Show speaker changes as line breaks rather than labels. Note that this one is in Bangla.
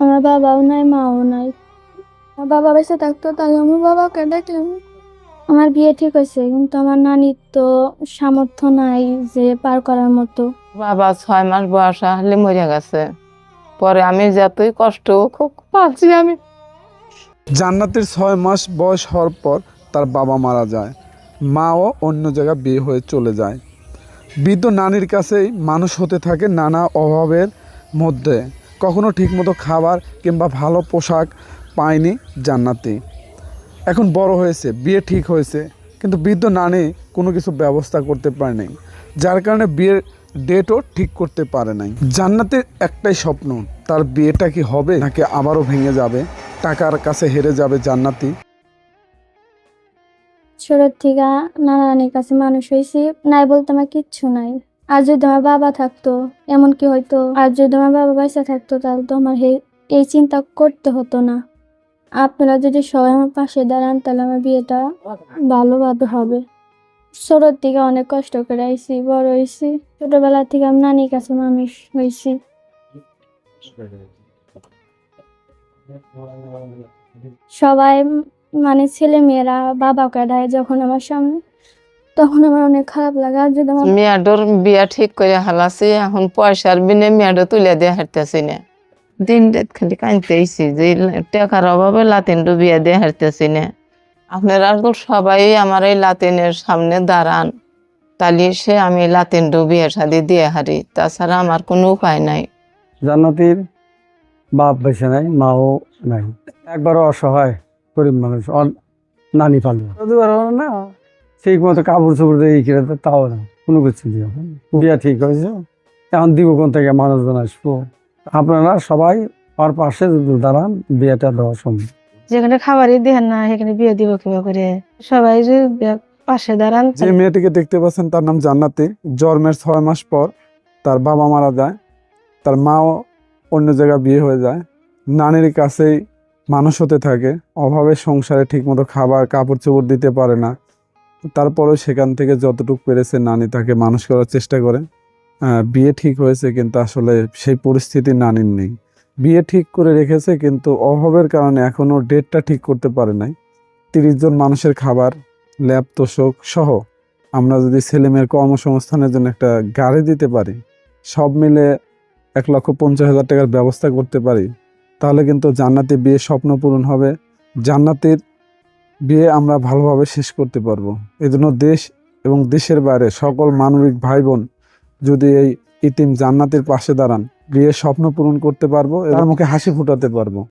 আমার বাবাও নাই, মাও নাই। আমার বাবা বেঁচে থাকতো তাহলে আমার বাবাকে দেখলাম। আমার বিয়ে ঠিক হয়েছে, কিন্তু আমার নানির তো সামর্থ্য নাই যে পার করার মতো।
বাবা 6 মাস বয়স হলে মরে গেছে। পরে আমি যতই কষ্ট খুব পাচ্ছি আমি।
জান্নাতের 6 মাস বয়স হওয়ার পর তার বাবা মারা যায়। মাও অন্য জায়গায় বিয়ে হয়ে চলে যায়। বৃদ্ধ নানির কাছেই মানুষ হতে থাকে নানা অভাবের মধ্যে। কখনো ঠিকমতো খাবার কিংবা ভালো পোশাক পায়নি জান্নাতি। এখন বড় হয়েছে, বিয়ে ঠিক হয়েছে, কিন্তু বৃদ্ধ নানি কোনো কিছু ব্যবস্থা করতে পারে নাই, যার কারণে বিয়ের ডেটও ঠিক করতে পারে নাই। জান্নাতের একটাই স্বপ্ন, তার বিয়েটা কি হবে নাকি আবারও ভেঙে যাবে, টাকার কাছে হেরে যাবে জান্নাতি।
ছোট থেকে নানা নানির কাছে মানুষ হয়েছি, নাই বলতে আমার কিচ্ছু নাই। আর যদি আমার বাবা থাকতো, এমন কি হয়তো, আর যদি আমার বাবা বেঁচে থাকতো তাহলে তো আমার এই চিন্তা করতে হতো না। আপনারা যদি সবাই আমার পাশে দাঁড়ান তাহলে আমার বিয়েটা ভালোভাবে হবে। ছোটোর থেকে অনেক কষ্ট করে আইছি, বড় হয়েছি। ছোটবেলা থেকে আমি নানির কাছে মানুষ হয়েছি। সবাই মানে ছেলে মেয়েরা বাবাকে ডায় যখন আমার সামনে, তখন আমার অনেক খারাপ লাগে। আর যদি আমার
মেয়াডোর বিয়া ঠিক করে হালাছি, এখন পয়সার বিনে মেয়াডো তুলে দিয়ে হারতেছি না। দিন রাত খালি কাঁদতেইছি যে টাকার অভাবে লাতিনটো বিয়া দিয়ে হারতেছি না। আপনারা তো সবাই আমার এই লাতিনের সামনে দাঁড়ান, তাহলে সে আমি লাতিনটো বিয়ে শাদি দিয়ে হারি, তাছাড়া আমার কোনো উপায় নাই।
জান্নাতির বাপ বেঁচে নাই, মাও নাই, একবারও অসহায় গরিব মানুষ। নানি পালবে না, ঠিক মতো কাপড় চোপড় দিয়ে কিনে তাও না, কোনো কিছু দিয়ে বিয়া ঠিক হয়েছে। এখন দিব কোন থেকে মানুষজন আসবো। আপনারা সবাই আমার পাশে যদি দাঁড়ান, বিয়েটা দেওয়া সম্ভব।
যেখানে খাবারই দেন না সেখানে বিয়ে দিব কিভাবে করে? সবাই যদি পাশে দাঁড়ান।
যে মেয়েটিকে দেখতে পাচ্ছেন তার নাম জান্নাতি। জন্মের 6 মাস পর তার বাবা মারা যায়, তার মাও অন্য জায়গায় বিয়ে হয়ে যায়। নানির কাছেই মানুষ হতে থাকে। অভাবে সংসারে ঠিকমতো খাবার কাপড় চোপড় দিতে পারে না, তারপরেও সেখান থেকে যতটুকু পেরেছে নানি তাকে মানুষ করার চেষ্টা করে। বিয়ে ঠিক হয়েছে, কিন্তু আসলে সেই পরিস্থিতি নানির নেই। বিয়ে ঠিক করে রেখেছে, কিন্তু অভাবের কারণে এখনও ডেটটা ঠিক করতে পারে নাই। 30 জন মানুষের খাবার, ল্যাব তোষক সহ আমরা যদি ছেলেমেয়ের কর্মসংস্থানের জন্য একটা গাড়ি দিতে পারি, সব মিলে 1,50,000 টাকার ব্যবস্থা করতে পারি, তাহলে কিন্তু জান্নাতি বিয়ে স্বপ্ন পূরণ হবে। জান্নাতির বিয়ে আমরা ভালোভাবে শেষ করতে পারবো। এজন্য দেশ এবং দেশের বাইরে সকল মানবিক ভাই বোন যদি এই ইতিম জান্নাতির পাশে দাঁড়ান, বিয়ের স্বপ্ন পূরণ করতে পারবো, তার মুখে হাসি ফুটাতে পারবো।